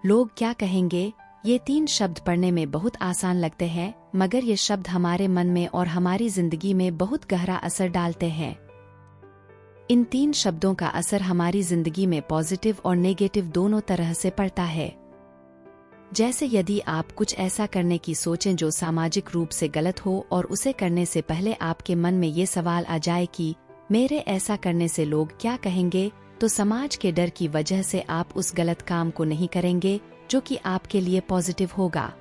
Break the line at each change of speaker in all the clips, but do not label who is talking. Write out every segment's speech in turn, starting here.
लोग क्या कहेंगे, ये 3 शब्द पढ़ने में बहुत आसान लगते हैं, मगर ये शब्द हमारे मन में और हमारी जिंदगी में बहुत गहरा असर डालते हैं। इन 3 शब्दों का असर हमारी जिंदगी में पॉजिटिव और नेगेटिव दोनों तरह से पड़ता है। जैसे यदि आप कुछ ऐसा करने की सोचें जो सामाजिक रूप से गलत हो और उसे करने से पहले आपके मन में ये सवाल आ जाए कि मेरे ऐसा करने से लोग क्या कहेंगे, तो समाज के डर की वजह से आप उस गलत काम को नहीं करेंगे जो कि आपके लिए पॉजिटिव होगा।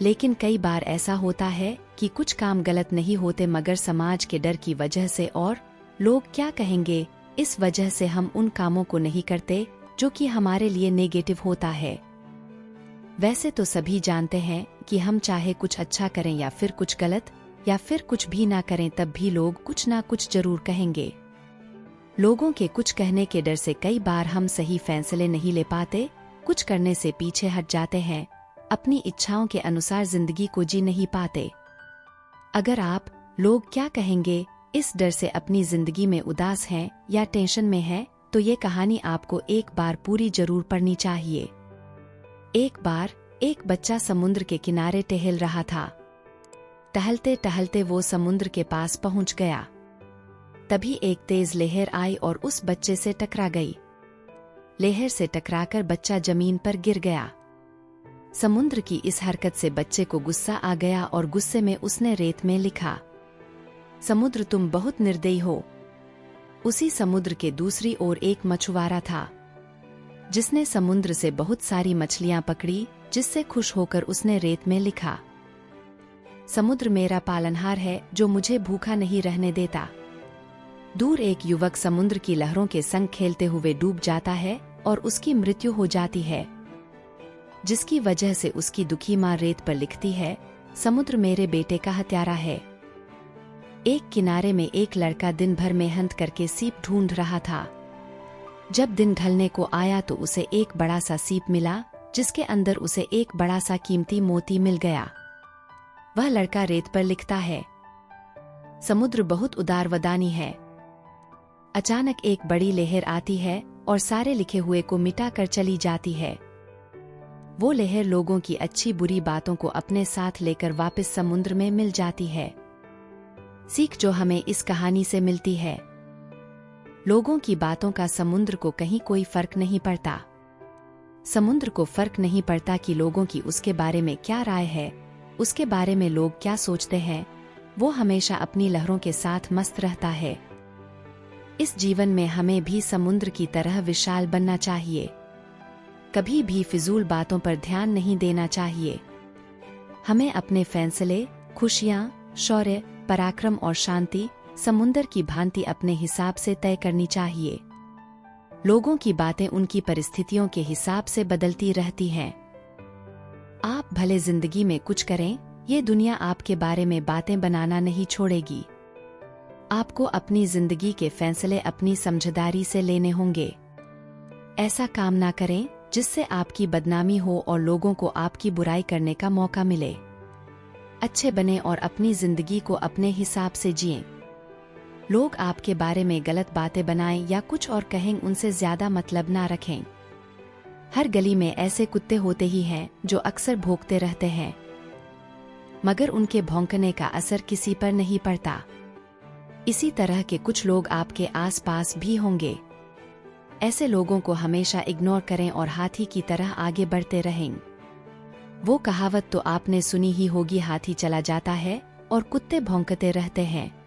लेकिन कई बार ऐसा होता है कि कुछ काम गलत नहीं होते मगर समाज के डर की वजह से और लोग क्या कहेंगे, इस वजह से हम उन कामों को नहीं करते जो कि हमारे लिए नेगेटिव होता है। वैसे तो सभी जानते हैं कि हम चाहे कुछ अच्छा करें या फिर कुछ गलत या फिर कुछ भी ना करें तब भी लोग कुछ ना कुछ जरूर कहेंगे। लोगों के कुछ कहने के डर से कई बार हम सही फैसले नहीं ले पाते, कुछ करने से पीछे हट जाते हैं, अपनी इच्छाओं के अनुसार जिंदगी को जी नहीं पाते। अगर आप लोग क्या कहेंगे इस डर से अपनी जिंदगी में उदास हैं या टेंशन में हैं, तो ये कहानी आपको एक बार पूरी जरूर पढ़नी चाहिए। एक बार एक बच्चा समुद्र के किनारे टहल रहा था। टहलते टहलते वो समुद्र के पास पहुंच गया। तभी एक तेज लहर आई और उस बच्चे से टकरा गई। लहर से टकराकर बच्चा जमीन पर गिर गया। समुद्र की इस हरकत से बच्चे को गुस्सा आ गया और गुस्से में उसने रेत में लिखा, समुद्र तुम बहुत निर्दयी हो। उसी समुद्र के दूसरी ओर एक मछुआरा था जिसने समुद्र से बहुत सारी मछलियां पकड़ी, जिससे खुश होकर उसने रेत में लिखा, समुद्र मेरा पालनहार है जो मुझे भूखा नहीं रहने देता। दूर एक युवक समुद्र की लहरों के संग खेलते हुए डूब जाता है और उसकी मृत्यु हो जाती है, जिसकी वजह से उसकी दुखी मां रेत पर लिखती है, समुद्र मेरे बेटे का हत्यारा है। एक किनारे में एक लड़का दिन भर मेहनत करके सीप ढूंढ रहा था। जब दिन ढलने को आया तो उसे एक बड़ा सा सीप मिला, जिसके अंदर उसे एक बड़ा सा कीमती मोती मिल गया। वह लड़का रेत पर लिखता है, समुद्र बहुत उदारवदानी है। अचानक एक बड़ी लहर आती है और सारे लिखे हुए को मिटा कर चली जाती है। वो लहर लोगों की अच्छी बुरी बातों को अपने साथ लेकर वापस समुद्र में मिल जाती है। सीख जो हमें इस कहानी से मिलती है, लोगों की बातों का समुद्र को कहीं कोई फर्क नहीं पड़ता। समुद्र को फर्क नहीं पड़ता कि लोगों की उसके बारे में क्या राय है, उसके बारे में लोग क्या सोचते हैं, वो हमेशा अपनी लहरों के साथ मस्त रहता है। इस जीवन में हमें भी समुद्र की तरह विशाल बनना चाहिए। कभी भी फिजूल बातों पर ध्यान नहीं देना चाहिए। हमें अपने फैसले, खुशियां, शौर्य, पराक्रम और शांति समुद्र की भांति अपने हिसाब से तय करनी चाहिए। लोगों की बातें उनकी परिस्थितियों के हिसाब से बदलती रहती हैं। आप भले जिंदगी में कुछ करें, ये दुनिया आपके बारे में बातें बनाना नहीं छोड़ेगी। आपको अपनी जिंदगी के फैसले अपनी समझदारी से लेने होंगे। ऐसा काम ना करें जिससे आपकी बदनामी हो और लोगों को आपकी बुराई करने का मौका मिले। अच्छे बने और अपनी जिंदगी को अपने हिसाब से जिएं। लोग आपके बारे में गलत बातें बनाएं या कुछ और कहें, उनसे ज्यादा मतलब ना रखें। हर गली में ऐसे कुत्ते होते ही हैं जो अक्सर भौंकते रहते हैं, मगर उनके भौंकने का असर किसी पर नहीं पड़ता। इसी तरह के कुछ लोग आपके आसपास भी होंगे। ऐसे लोगों को हमेशा इग्नोर करें और हाथी की तरह आगे बढ़ते रहें। वो कहावत तो आपने सुनी ही होगी, हाथी चला जाता है और कुत्ते भौंकते रहते हैं।